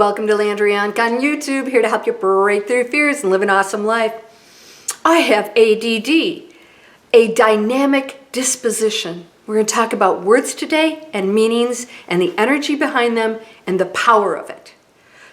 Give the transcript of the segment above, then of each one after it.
Welcome to Landria Onkka on YouTube, here to help you break through fears and live an awesome life. I have ADD, a dynamic disposition. We're going to talk about words today and meanings and the energy behind them and the power of it.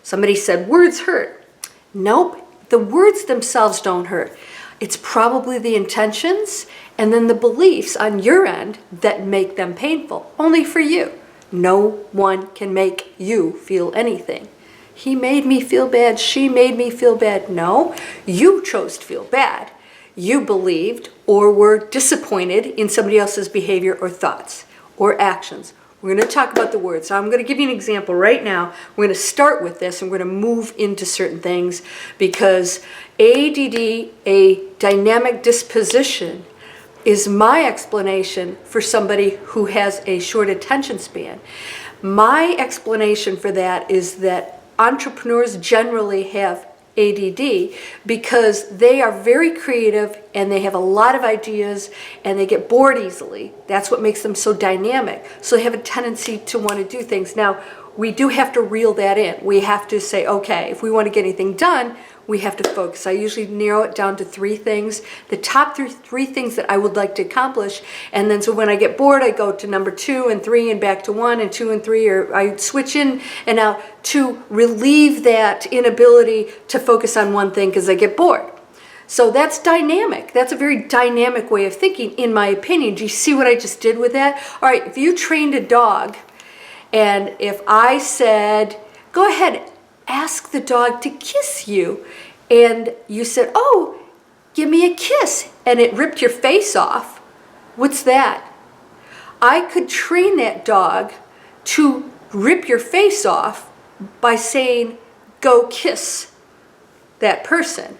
Somebody said words hurt. Nope, the words themselves don't hurt. It's probably the intentions and then the beliefs on your end that make them painful, only for you. No one can make you feel anything. He made me feel bad. She made me feel bad. No, you chose to feel bad. You believed or were disappointed in somebody else's behavior or thoughts or actions. We're going to talk about the words. So I'm going to give you an example right now. We're going to start with this and we're going to move into certain things because ADD, a dynamic disposition, is my explanation for somebody who has a short attention span. My explanation for that is that entrepreneurs generally have ADD because they are very creative and they have a lot of ideas and they get bored easily. That's what makes them so dynamic. So they have a tendency to want to do things. Now, we do have to reel that in. We have to say, okay, if we want to get anything done, we have to focus. I usually narrow it down to three things, the top three things that I would like to accomplish. And then so when I get bored, I go to number 2 and 3 and back to 1 and 2 and 3, or I switch in and out to relieve that inability to focus on one thing because I get bored. So that's dynamic. That's a very dynamic way of thinking, in my opinion. Do you see what I just did with that? All right, if you trained a dog, and if I said, go ahead, ask the dog to kiss you, and you said, oh, give me a kiss, and it ripped your face off, what's that? I could train that dog to rip your face off by saying, go kiss that person,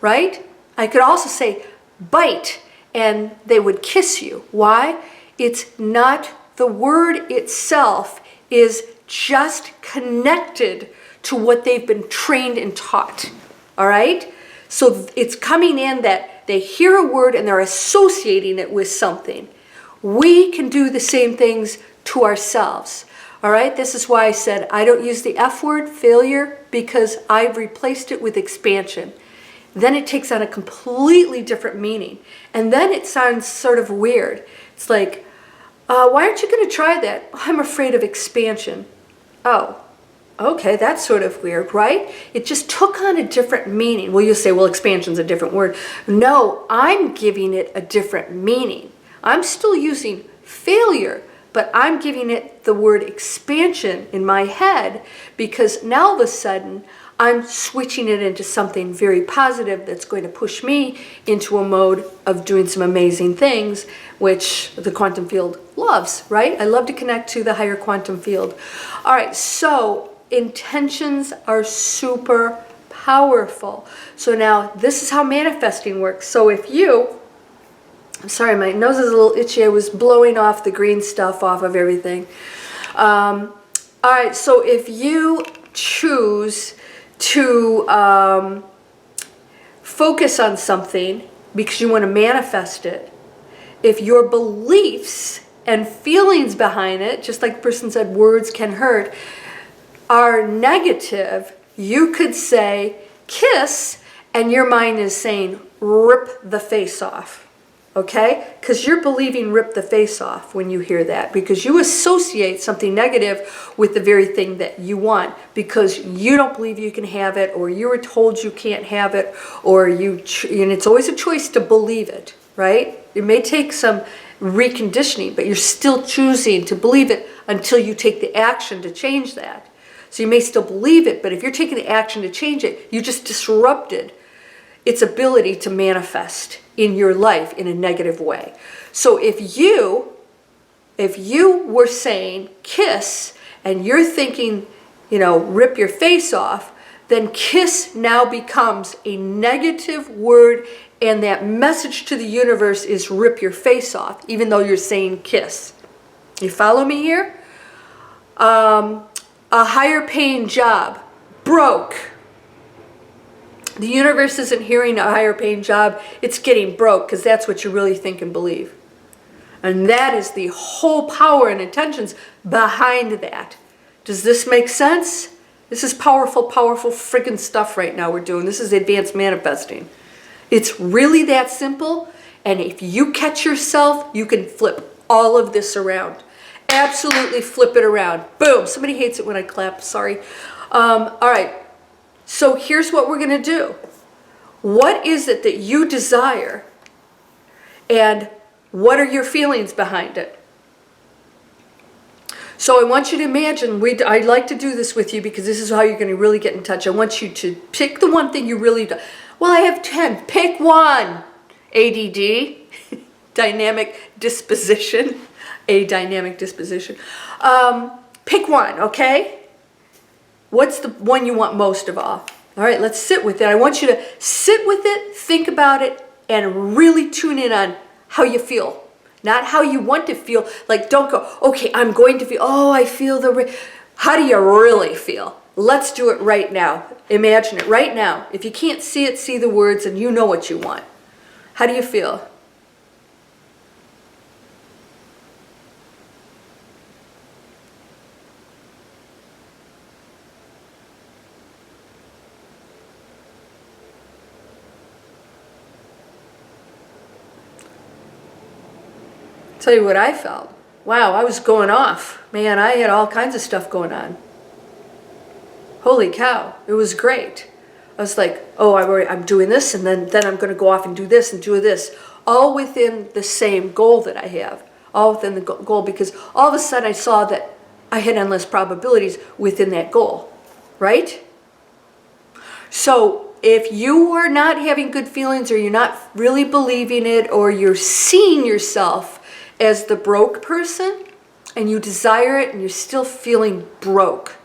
right? I could also say, bite, and they would kiss you. Why? It's not the word itself is just connected to what they've been trained and taught, all right? So it's coming in that they hear a word and they're associating it with something. We can do the same things to ourselves, all right? This is why I said I don't use the F word, failure, because I've replaced it with expansion. Then it takes on a completely different meaning. And then it sounds sort of weird. It's like, why aren't you going to try that? I'm afraid of expansion. Oh, okay, that's sort of weird, right? It just took on a different meaning. Well, you'll say, well, expansion's a different word. No, I'm giving it a different meaning. I'm still using failure, but I'm giving it the word expansion in my head because now all of a sudden, I'm switching it into something very positive that's going to push me into a mode of doing some amazing things, which the quantum field loves, right? I love to connect to the higher quantum field. All right, so intentions are super powerful. So now this is how manifesting works. So if you, I'm sorry, my nose is a little itchy. I was blowing off the green stuff off of everything. All right, so if you choose to focus on something because you want to manifest it, if your beliefs and feelings behind it, just like the person said words can hurt, are negative, you could say kiss and your mind is saying rip the face off. Okay? Because you're believing rip the face off when you hear that because you associate something negative with the very thing that you want because you don't believe you can have it or you were told you can't have it or and it's always a choice to believe it, right? It may take some reconditioning, but you're still choosing to believe it until you take the action to change that. So you may still believe it, but if you're taking the action to change it, you just disrupted its ability to manifest in your life in a negative way. So if you were saying kiss and you're thinking, rip your face off, then kiss now becomes a negative word and that message to the universe is rip your face off, even though you're saying kiss. You follow me here? A higher paying job, broke. The universe isn't hearing a higher paying job, it's getting broke because that's what you really think and believe. And that is the whole power and intentions behind that. Does this make sense? This is powerful, powerful friggin' stuff right now we're doing. This is advanced manifesting. It's really that simple. And if you catch yourself, you can flip all of this around. Absolutely flip it around. Boom. Somebody hates it when I clap. Sorry. All right. So here's what we're going to do. What is it that you desire? And what are your feelings behind it? So I want you to imagine, I'd like to do this with you because this is how you're going to really get in touch. I want you to pick the one thing you really do. Well, I have 10. Pick one. ADD, dynamic disposition, a dynamic disposition. Pick one, okay? What's the one you want most of all? All right, let's sit with it. I want you to sit with it, think about it, and really tune in on how you feel. Not how you want to feel. Like, don't go, okay, I'm going to feel, oh, I feel how do you really feel? Let's do it right now. Imagine it right now. If you can't see it, see the words, and you know what you want. How do you feel? Tell you what I felt. Wow, I was going off. Man, I had all kinds of stuff going on. Holy cow, it was great. I was like, oh, I'm doing this, and then I'm going to go off and do this and do this. All within the same goal that I have. All within the goal, because all of a sudden I saw that I had endless probabilities within that goal. Right? So if you are not having good feelings, or you're not really believing it, or you're seeing yourself as the broke person, and you desire it, and you're still feeling broke,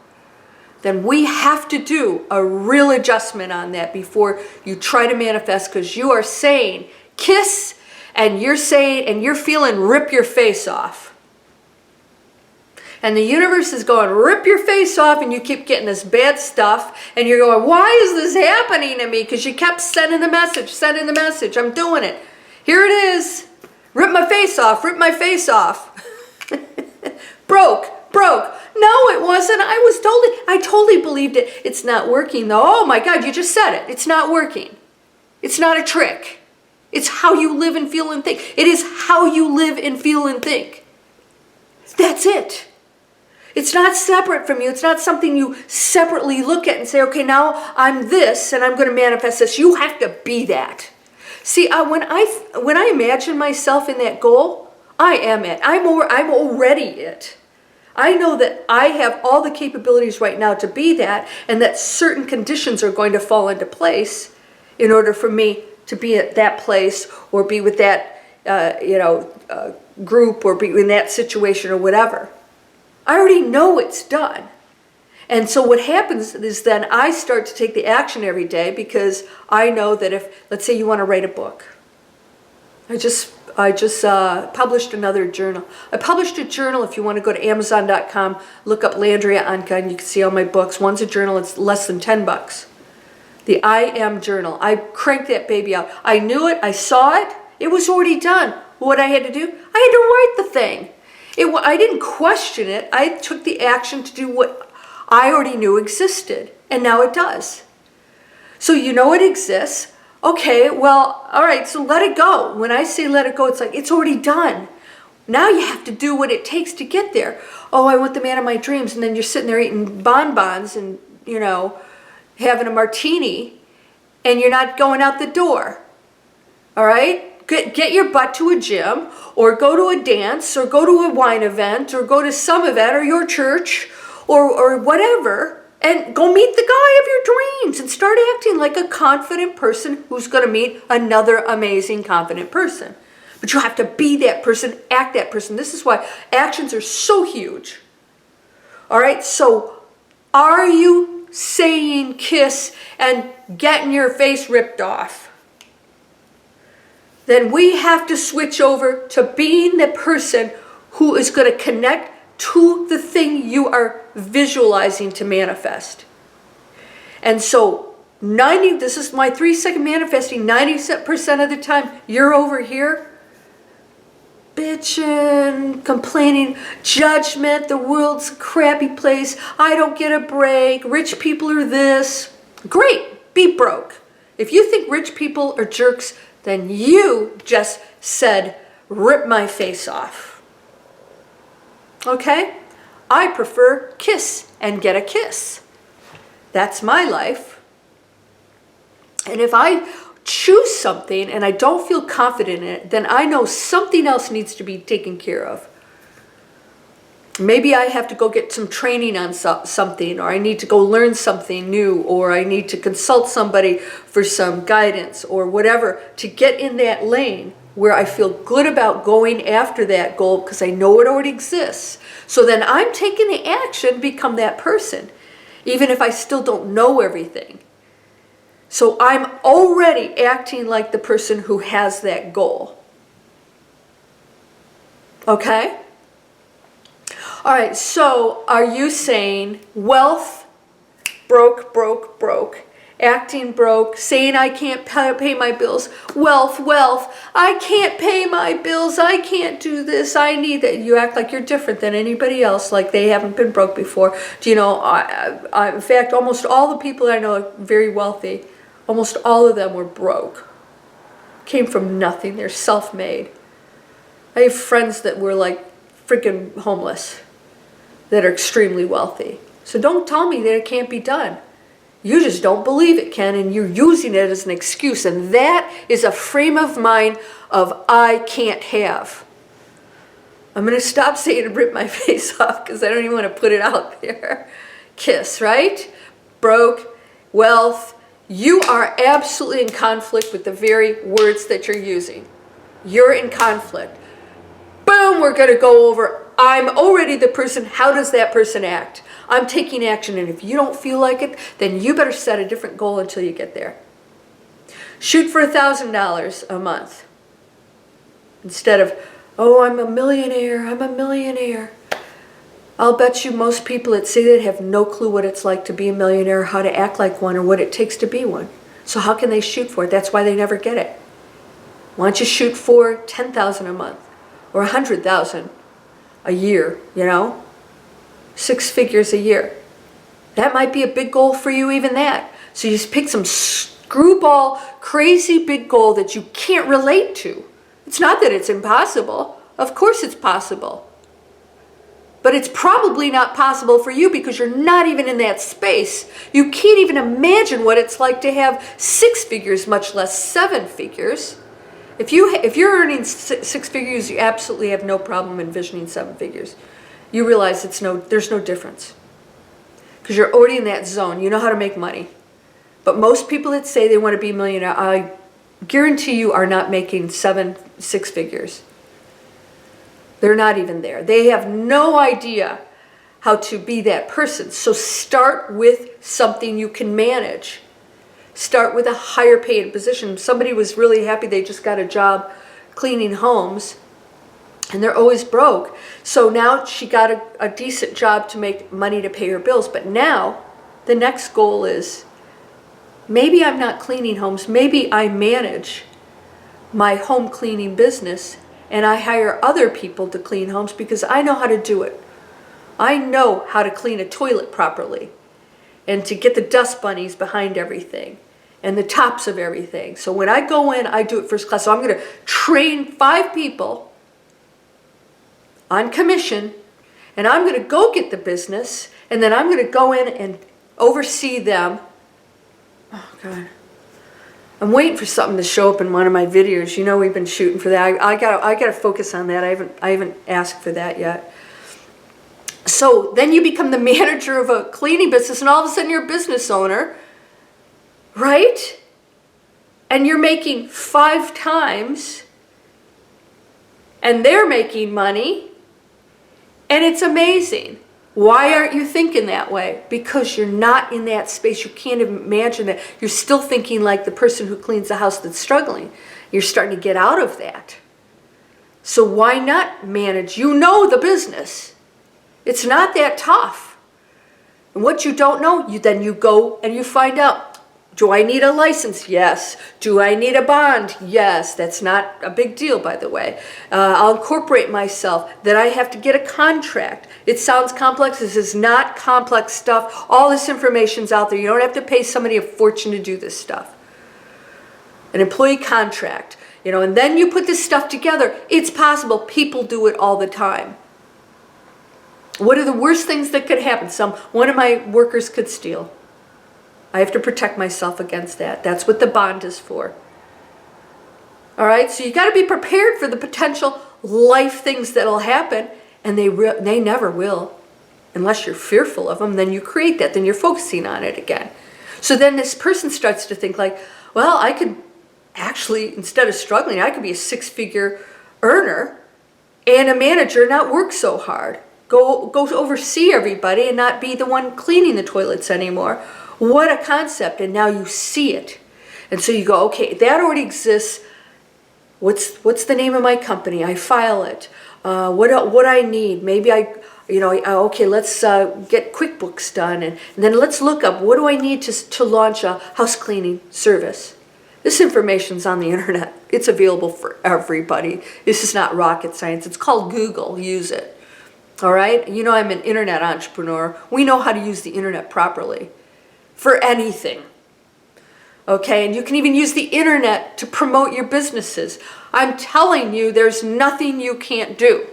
then we have to do a real adjustment on that before you try to manifest, because you are saying kiss, and you're saying, and you're feeling rip your face off. And the universe is going, rip your face off, and you keep getting this bad stuff, and you're going, why is this happening to me? Because you kept sending the message, I'm doing it. Here it is. Rip my face off, rip my face off. Broke. No, it wasn't. I totally believed it. It's not working though. Oh my God, you just said it. It's not working. It's not a trick. It's how you live and feel and think. It is how you live and feel and think. That's it. It's not separate from you. It's not something you separately look at and say, okay, now I'm this and I'm going to manifest this. You have to be that. See, when I imagine myself in that goal, I am it. I'm already it. I know that I have all the capabilities right now to be that, and that certain conditions are going to fall into place in order for me to be at that place, or be with that group, or be in that situation, or whatever. I already know it's done. And so what happens is then I start to take the action every day, because I know that if, let's say you want to write a book. I just published another journal. I published a journal. If you want to go to Amazon.com, look up Landria Onkka, and you can see all my books. One's a journal. It's less than $10. The I Am Journal. I cranked that baby out. I knew it. I saw it. It was already done. What I had to do? I had to write the thing. I didn't question it. I took the action to do what I already knew existed. And now it does. So you know it exists. Okay, well, all right, so let it go. When I say let it go, it's like it's already done. Now you have to do what it takes to get there. Oh, I want the man of my dreams. And then you're sitting there eating bonbons and, having a martini, and you're not going out the door. All right? Get your butt to a gym, or go to a dance, or go to a wine event, or go to some event, or your church, or whatever, and go meet the guy of your dreams and start acting like a confident person who's going to meet another amazing, confident person. But you have to be that person, act that person. This is why actions are so huge. All right, so are you saying kiss and getting your face ripped off? Then we have to switch over to being the person who is going to connect to the thing you are visualizing to manifest. And so this is my 3-second manifesting. 90% of the time you're over here, bitching, complaining, judgment, the world's a crappy place, I don't get a break, rich people are this. Great, be broke. If you think rich people are jerks, then you just said, rip my face off. Okay? I prefer kiss and get a kiss. That's my life. And if I choose something and I don't feel confident in it, then I know something else needs to be taken care of. Maybe I have to go get some training on something, or I need to go learn something new, or I need to consult somebody for some guidance or whatever to get in that lane where I feel good about going after that goal because I know it already exists. So then I'm taking the action, become that person, even if I still don't know everything. So I'm already acting like the person who has that goal. Okay? All right, so are you saying wealth, broke, broke, broke, acting broke, saying I can't pay my bills, wealth, wealth, I can't pay my bills, I can't do this, I need that. You act like you're different than anybody else, like they haven't been broke before. Do you know, in fact, almost all the people I know are very wealthy. Almost all of them were broke. Came from nothing. They're self-made. I have friends that were like freaking homeless that are extremely wealthy. So don't tell me that it can't be done. You just don't believe it can, and you're using it as an excuse. And that is a frame of mind of I can't have. I'm going to stop saying rip my face off because I don't even want to put it out there. Kiss, right? Broke, wealth. You are absolutely in conflict with the very words that you're using. You're in conflict. Boom, we're going to go over, I'm already the person, how does that person act? I'm taking action, and if you don't feel like it, then you better set a different goal until you get there. Shoot for $1,000 a month. Instead of, oh, I'm a millionaire, I'm a millionaire. I'll bet you most people that say that have no clue what it's like to be a millionaire, how to act like one, or what it takes to be one. So how can they shoot for it? That's why they never get it. Why don't you shoot for $10,000 a month or $100,000 a year, you know? 6 figures a year. That might be a big goal for you, even that. So you just pick some screwball, crazy big goal that you can't relate to. It's not that it's impossible. Of course it's possible. But it's probably not possible for you because you're not even in that space. You can't even imagine what it's like to have 6 figures, much less 7 figures. If you're earning 6 figures, you absolutely have no problem envisioning 7 figures. You realize there's no difference because you're already in that zone. You know how to make money. But most people that say they want to be a millionaire, I guarantee you, are not making 6 figures. They're not even there. They have no idea how to be that person. So start with something you can manage. Start with a higher paid position. Somebody was really happy they just got a job cleaning homes, and they're always broke. So now she got a decent job to make money to pay her bills. But now the next goal is, maybe I'm not cleaning homes. Maybe I manage my home cleaning business and I hire other people to clean homes because I know how to do it. I know how to clean a toilet properly and to get the dust bunnies behind everything and the tops of everything. So when I go in, I do it first class. So I'm going to train 5 people on commission, and I'm going to go get the business, and then I'm going to go in and oversee them. Oh, God. I'm waiting for something to show up in one of my videos. You know, we've been shooting for that. I gotta focus on that. I haven't asked for that yet. So then you become the manager of a cleaning business, and all of a sudden you're a business owner, right? And you're making 5 times, and they're making money, and it's amazing. Why aren't you thinking that way? Because you're not in that space. You can't imagine that. You're still thinking like the person who cleans the house that's struggling. You're starting to get out of that. So why not manage? You know the business. It's not that tough. And what you don't know, then you go and you find out. Do I need a license? Yes. Do I need a bond? Yes. That's not a big deal, by the way. I'll incorporate myself. Then I have to get a contract. It sounds complex. This is not complex stuff. All this information's out there. You don't have to pay somebody a fortune to do this stuff. An employee contract, and then you put this stuff together. It's possible. People do it all the time. What are the worst things that could happen? One of my workers could steal. I have to protect myself against that. That's what the bond is for. All right, so you got to be prepared for the potential life things that'll happen, and they never will. Unless you're fearful of them, then you create that, then you're focusing on it again. So then this person starts to think like, well, I could actually, instead of struggling, I could be a 6-figure earner and a manager, not work so hard. Go to oversee everybody and not be the one cleaning the toilets anymore. What a concept, and now you see it. And so you go, okay, that already exists. What's the name of my company? I file it. What I need? Maybe okay, let's get QuickBooks done, and then let's look up, what do I need to launch a house cleaning service? This information's on the internet. It's available for everybody. This is not rocket science. It's called Google. Use it. All right? I'm an internet entrepreneur. We know how to use the internet properly. For anything. Okay, and you can even use the internet to promote your businesses. I'm telling you, there's nothing you can't do.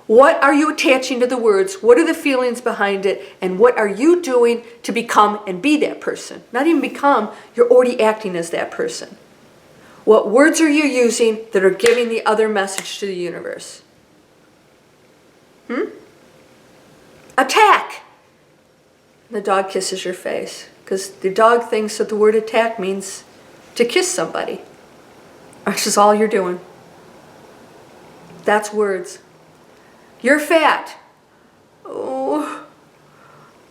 What are you attaching to the words? What are the feelings behind it? And what are you doing to become and be that person? Not even become, you're already acting as that person. What words are you using that are giving the other message to the universe? Attack! The dog kisses your face because the dog thinks that the word attack means to kiss somebody. Which is all you're doing. That's words. You're fat. Oh,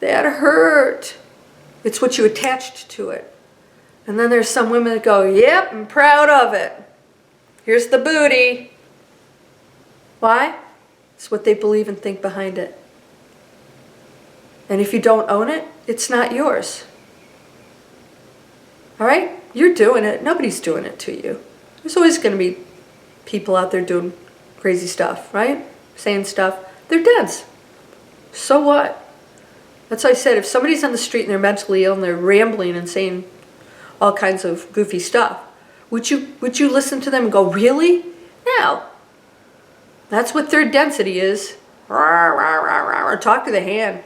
that hurt. It's what you attached to it. And then there's some women that go, yep, I'm proud of it. Here's the booty. Why? It's what they believe and think behind it. And if you don't own it, it's not yours. All right? You're doing it. Nobody's doing it to you. There's always going to be people out there doing crazy stuff, right? Saying stuff. They're dense. So what? That's why I said, if somebody's on the street and they're mentally ill and they're rambling and saying all kinds of goofy stuff, would you listen to them and go, really? No. That's what third density is. Talk to the hand.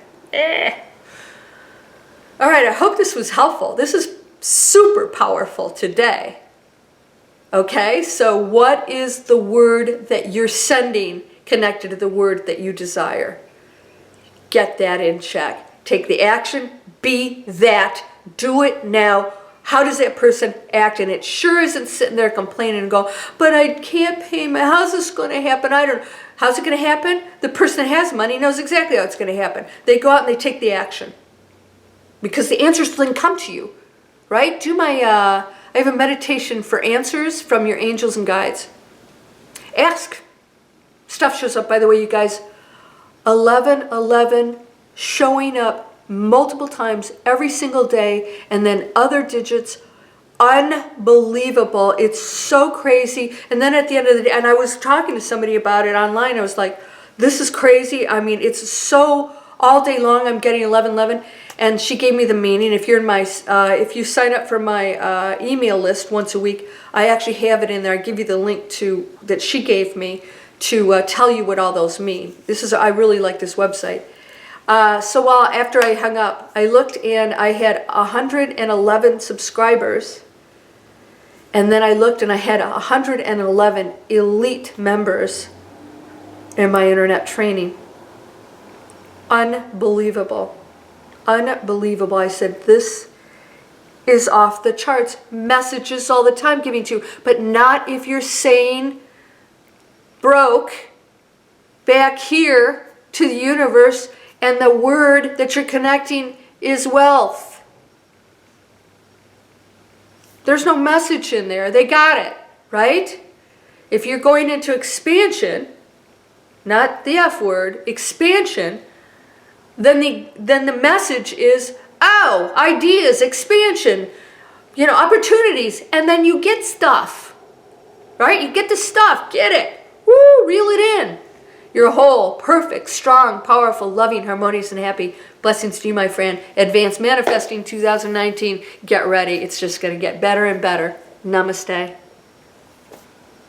All right, I hope this was helpful. This is super powerful today. Okay, so what is the word that you're sending connected to the word that you desire? Get that in check. Take the action, be that, do it now. How does that person act? And it sure isn't sitting there complaining and go, but I can't pay my, how's this going to happen? I don't know. How's it going to happen? The person that has money knows exactly how it's going to happen. They go out and they take the action. Because the answers then come to you, right? I have a meditation for answers from your angels and guides. Ask. Stuff shows up, by the way, you guys. 1111 showing up multiple times every single day, and then other digits. Unbelievable. It's so crazy. And then at the end of the day, and I was talking to somebody about it online, I was like, this is crazy. I mean, it's so, all day long I'm getting 1111. And she gave me the meaning. If you're in my, if you sign up for my email list once a week, I actually have it in there. I give you the link to that she gave me to tell you what all those mean. I really like this website. So after I hung up, I looked and I had 111 subscribers. And then I looked and I had 111 elite members in my internet training. Unbelievable. Unbelievable. I said, this is off the charts. Messages all the time giving to you, but not if you're saying broke back here to the universe, and the word that you're connecting is wealth. There's no message in there. They got it, right? If you're going into expansion, not the F word, expansion, then the message is, oh, ideas, expansion, opportunities, and then you get stuff, right? You get the stuff, get it. Woo, reel it in. You're whole, perfect, strong, powerful, loving, harmonious, and happy. Blessings to you, my friend. Advanced Manifesting 2019. Get ready. It's just going to get better and better. Namaste.